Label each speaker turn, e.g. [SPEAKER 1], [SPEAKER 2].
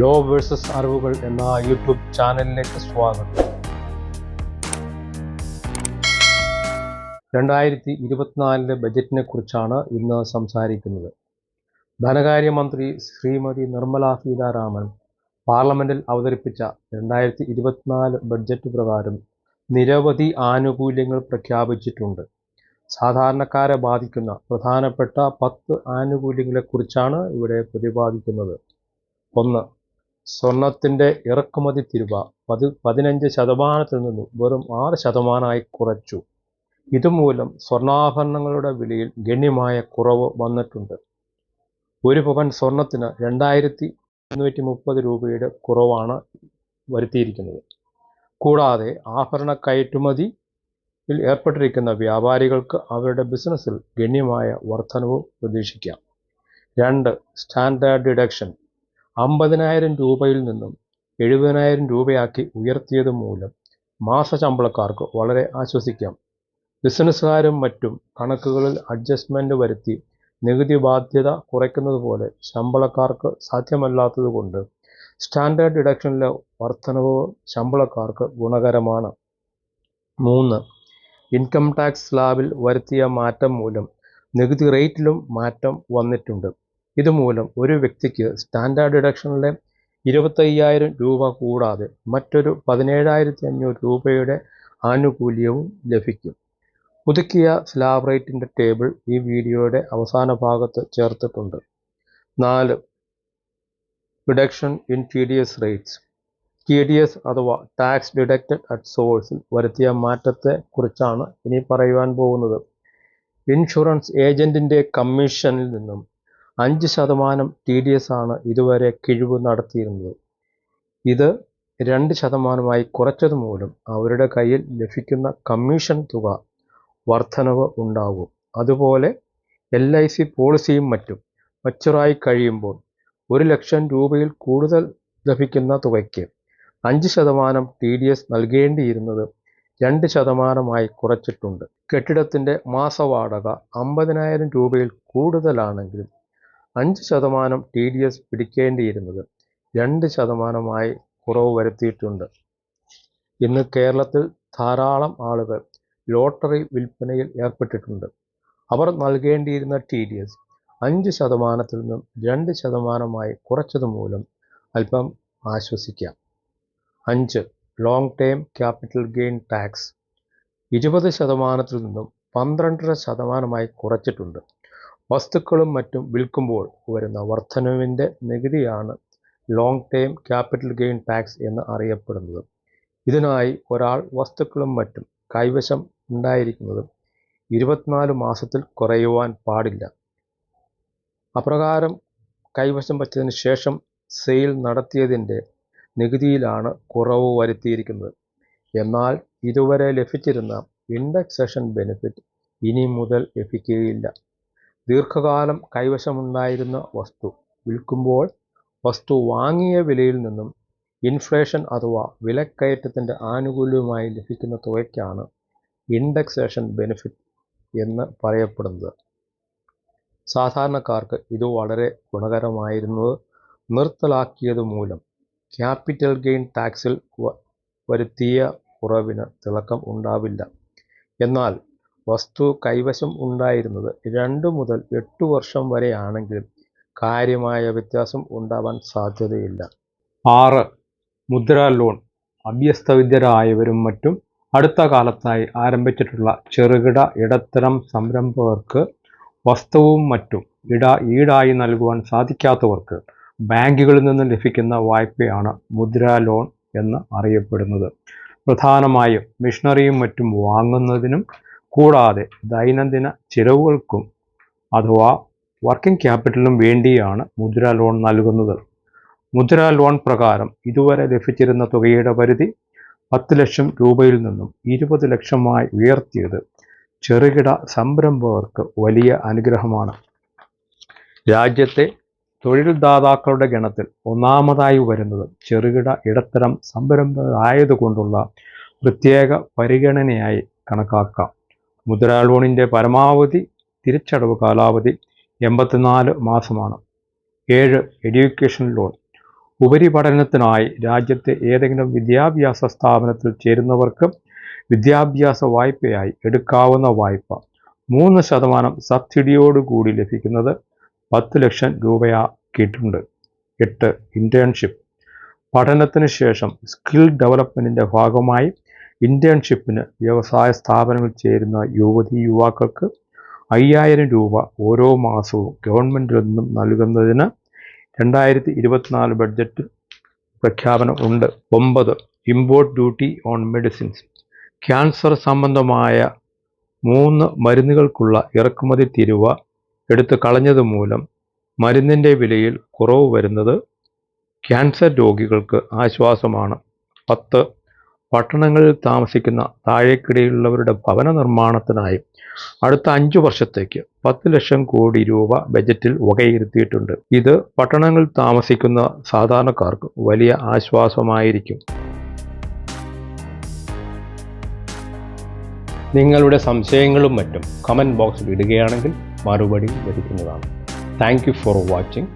[SPEAKER 1] Law versus അറിവുകൾ എന്ന YouTube ചാനലിലേക്ക് സ്വാഗതം. 2024 ബജറ്റിനെ കുറിച്ചാണ് ഇന്ന് സംസാരിക്കുന്നത്. ധനകാര്യമന്ത്രി ശ്രീമതി നിർമ്മല സീതാരാമൻ പാർലമെന്റിൽ അവതരിപ്പിച്ച 2024 ബഡ്ജറ്റ് പ്രകാരം നിരവധി ആനുകൂല്യങ്ങൾ പ്രഖ്യാപിച്ചിട്ടുണ്ട്. സാധാരണക്കാരെ ബാധിക്കുന്ന പ്രധാനപ്പെട്ട 10 ആനുകൂല്യങ്ങളെക്കുറിച്ചാണ് ഇവിടെ പ്രതിപാദിക്കുന്നത്. 1. സ്വർണത്തിൻ്റെ ഇറക്കുമതി തീരുവ 15% നിന്നും വെറും 6% കുറച്ചു. ഇതുമൂലം സ്വർണ്ണാഭരണങ്ങളുടെ വിലയിൽ ഗണ്യമായ കുറവ് വന്നിട്ടുണ്ട്. ഒരു പവൻ സ്വർണത്തിന് 2130 രൂപയുടെ കുറവാണ് വരുത്തിയിരിക്കുന്നത്. കൂടാതെ ആഭരണ കയറ്റുമതിയിൽ ഏർപ്പെട്ടിരിക്കുന്ന വ്യാപാരികൾക്ക് അവരുടെ ബിസിനസ്സിൽ ഗണ്യമായ വർധനവ് പ്രതീക്ഷിക്കാം. 2. സ്റ്റാൻഡേർഡ് ഡിഡക്ഷൻ 50,000 രൂപയിൽ നിന്നും 70,000 രൂപയാക്കി ഉയർത്തിയത് മൂലം മാസശമ്പളക്കാർക്ക് വളരെ ആശ്വസിക്കാം. ബിസിനസ്സുകാരും മറ്റും കണക്കുകളിൽ അഡ്ജസ്റ്റ്മെന്റ് വരുത്തി നികുതി ബാധ്യത കുറയ്ക്കുന്നത് പോലെ ശമ്പളക്കാർക്ക് സാധ്യമല്ലാത്തതുകൊണ്ട് സ്റ്റാൻഡേർഡ് ഡിഡക്ഷനിലെ വർധനവ് ശമ്പളക്കാർക്ക് ഗുണകരമാണ്. 3. ഇൻകം ടാക്സ് സ്ലാബിൽ വരുത്തിയ മാറ്റം മൂലം നികുതി റേറ്റിലും മാറ്റം വന്നിട്ടുണ്ട്. ഇതുമൂലം ഒരു വ്യക്തിക്ക് സ്റ്റാൻഡേർഡ് ഡിഡക്ഷനിലെ 25,000 രൂപ കൂടാതെ മറ്റൊരു 17,500 രൂപയുടെ ആനുകൂല്യവും ലഭിക്കും. പുതുക്കിയ സ്ലാബ് റേറ്റിൻ്റെ ടേബിൾ ഈ വീഡിയോയുടെ അവസാന ഭാഗത്ത് ചേർത്തിട്ടുണ്ട്. 4. Reduction in TDS rates. TDS അഥവാ ടാക്സ് ഡിഡക്റ്റഡ് അറ്റ് സോഴ്സിൽ വരുത്തിയ മാറ്റത്തെ കുറിച്ചാണ് ഇനി പറയുവാൻ പോകുന്നത്. ഇൻഷുറൻസ് ഏജന്റിൻ്റെ കമ്മീഷനിൽ നിന്നും 5% TDS ആണ് ഇതുവരെ കിഴിവ് നടത്തിയിരുന്നത്. ഇത് 2% കുറച്ചതുമൂലം അവരുടെ കയ്യിൽ ലഭിക്കുന്ന കമ്മീഷൻ തുക വർധനവ് ഉണ്ടാകും. അതുപോലെ LIC പോളിസിയും മറ്റും മച്ചുറായി കഴിയുമ്പോൾ 1,00,000 രൂപയിൽ കൂടുതൽ ലഭിക്കുന്ന തുകയ്ക്ക് 5% TDS നൽകേണ്ടിയിരുന്നത് 2% കുറച്ചിട്ടുണ്ട്. കെട്ടിടത്തിൻ്റെ മാസവാടക 50,000 രൂപയിൽ കൂടുതലാണെങ്കിലും 5% TDS പിടിക്കേണ്ടിയിരുന്നത് 2% കുറവ് വരുത്തിയിട്ടുണ്ട്. ഇന്ന് കേരളത്തിൽ ധാരാളം ആളുകൾ ലോട്ടറി വിൽപ്പനയിൽ ഏർപ്പെട്ടിട്ടുണ്ട്. അവർ നൽകേണ്ടിയിരുന്ന TDS 5%-ൽ നിന്നും 2% കുറച്ചതുമൂലം അല്പം ആശ്വസിക്കാം. 5. Long term capital gain tax 20%-ൽ നിന്നും 12.5% കുറച്ചിട്ടുണ്ട്. വസ്തുക്കളും മറ്റും വിൽക്കുമ്പോൾ വരുന്ന വർധനവിൻ്റെ നികുതിയാണ് long term capital gain tax എന്ന് അറിയപ്പെടുന്നത്. ഇതിനായി ഒരാൾ വസ്തുക്കളും മറ്റും കൈവശം ഉണ്ടായിരിക്കുന്നത് 24 മാസത്തിൽ കുറയുവാൻ പാടില്ല. അപ്രകാരം കൈവശം വച്ചതിന് ശേഷം സെയിൽ നടത്തിയതിൻ്റെ നികുതിയിലാണ് കുറവ് വരുത്തിയിരിക്കുന്നത്. എന്നാൽ ഇതുവരെ ലഭിച്ചിരുന്ന ഇൻഡെക്സേഷൻ ബെനിഫിറ്റ് ഇനി മുതൽ ലഭിക്കുകയില്ല. ദീർഘകാലം കൈവശമുണ്ടായിരുന്ന വസ്തു വിൽക്കുമ്പോൾ വസ്തു വാങ്ങിയ വിലയിൽ നിന്നും ഇൻഫ്ലേഷൻ അഥവാ വിലക്കയറ്റത്തിൻ്റെ ആനുകൂല്യമായി ലഭിക്കുന്ന തുകയ്ക്കാണ് ഇൻഡെക്സേഷൻ ബെനിഫിറ്റ് എന്ന് പറയപ്പെടുന്നത്. സാധാരണക്കാർക്ക് ഇത് വളരെ ഗുണകരമായിരുന്നത് നിർത്തലാക്കിയത് മൂലം ക്യാപിറ്റൽ ഗെയിൻ ടാക്സിൽ വരുത്തിയ കുറവിന് തിളക്കം ഉണ്ടാവില്ല. എന്നാൽ വസ്തു കൈവശം ഉണ്ടായിരുന്നത് 2 മുതൽ 8 വർഷം വരെയാണെങ്കിലും കാര്യമായ വ്യത്യാസം ഉണ്ടാവാൻ സാധ്യതയില്ല. 6. മുദ്രാ ലോൺ അഭ്യസ്തവിദ്യരായവരും മറ്റും അടുത്ത കാലത്തായി ആരംഭിച്ചിട്ടുള്ള ചെറുകിട ഇടത്തരം സംരംഭകർക്ക് വസ്തുവും മറ്റും ഈടായി നൽകുവാൻ സാധിക്കാത്തവർക്ക് ബാങ്കുകളിൽ നിന്ന് ലഭിക്കുന്ന വായ്പയാണ് മുദ്രാ ലോൺ എന്ന് അറിയപ്പെടുന്നത്. പ്രധാനമായും മിഷനറിയും മറ്റും വാങ്ങുന്നതിനും കൂടാതെ ദൈനംദിന ചിലവുകൾക്കും അഥവാ വർക്കിംഗ് ക്യാപിറ്റലിനും വേണ്ടിയാണ് മുദ്രാ ലോൺ നൽകുന്നത്. മുദ്രാ ലോൺ പ്രകാരം ഇതുവരെ ലഭിച്ചിരുന്ന തുകയുടെ പരിധി 10 ലക്ഷം രൂപയിൽ നിന്നും 20 ലക്ഷമായി ഉയർത്തിയത് ചെറുകിട സംരംഭകർക്ക് വലിയ അനുഗ്രഹമാണ്. രാജ്യത്തെ തൊഴിൽദാതാക്കളുടെ ഗണത്തിൽ ഒന്നാമതായി വരുന്നത് ചെറുകിട ഇടത്തരം സംരംഭകരായതുകൊണ്ടുള്ള പ്രത്യേക പരിഗണനയായി കണക്കാക്കാം. മുദ്രാ ലോണിൻ്റെ പരമാവധി തിരിച്ചടവ് കാലാവധി 84 മാസമാണ്. 7. എഡ്യൂക്കേഷൻ ലോൺ ഉപരിപഠനത്തിനായി രാജ്യത്തെ ഏതെങ്കിലും വിദ്യാഭ്യാസ സ്ഥാപനത്തിൽ ചേരുന്നവർക്ക് വിദ്യാഭ്യാസ വായ്പയായി എടുക്കാവുന്ന വായ്പ 3% സബ്സിഡിയോടുകൂടി ലഭിക്കുന്നത് 10 ലക്ഷം രൂപയാക്കിയിട്ടുണ്ട്. 8. ഇന്റേൺഷിപ്പ്. പഠനത്തിന് ശേഷം സ്കിൽ ഡെവലപ്മെൻറ്റിൻ്റെ ഭാഗമായി ഇന്റേൺഷിപ്പിന് വ്യവസായ സ്ഥാപനങ്ങളിൽ ചേരുന്ന യുവാക്കൾക്ക് 5000 രൂപ ഓരോ മാസവും ഗവൺമെൻറ്റിൽ നിന്നും നൽകുന്നതിന് 2024 ബഡ്ജറ്റിൽ പ്രഖ്യാപനം ഉണ്ട്. 9. Import duty on medicines. Cancer സംബന്ധമായ 3 മരുന്നുകൾക്കുള്ള ഇറക്കുമതി തീരുവ എടുത്തു കളഞ്ഞത് മൂലം മരുന്നിൻ്റെ വിലയിൽ കുറവ് വരുന്നത് ക്യാൻസർ രോഗികൾക്ക് ആശ്വാസമാണ്. 10. പട്ടണങ്ങളിൽ താമസിക്കുന്ന താഴേക്കിടയിലുള്ളവരുടെ ഭവന നിർമ്മാണത്തിനായി അടുത്ത 5 വർഷത്തേക്ക് 10 ലക്ഷം കോടി രൂപ ബജറ്റിൽ വകയിരുത്തിയിട്ടുണ്ട്. ഇത് പട്ടണങ്ങളിൽ താമസിക്കുന്ന സാധാരണക്കാർക്ക് വലിയ ആശ്വാസമായിരിക്കും. നിങ്ങളുടെ സംശയങ്ങളും മറ്റും കമൻറ്റ് ബോക്സിൽ ഇടുകയാണെങ്കിൽ മറുപടി ലഭിക്കുന്നതാണ്. Thank you for watching.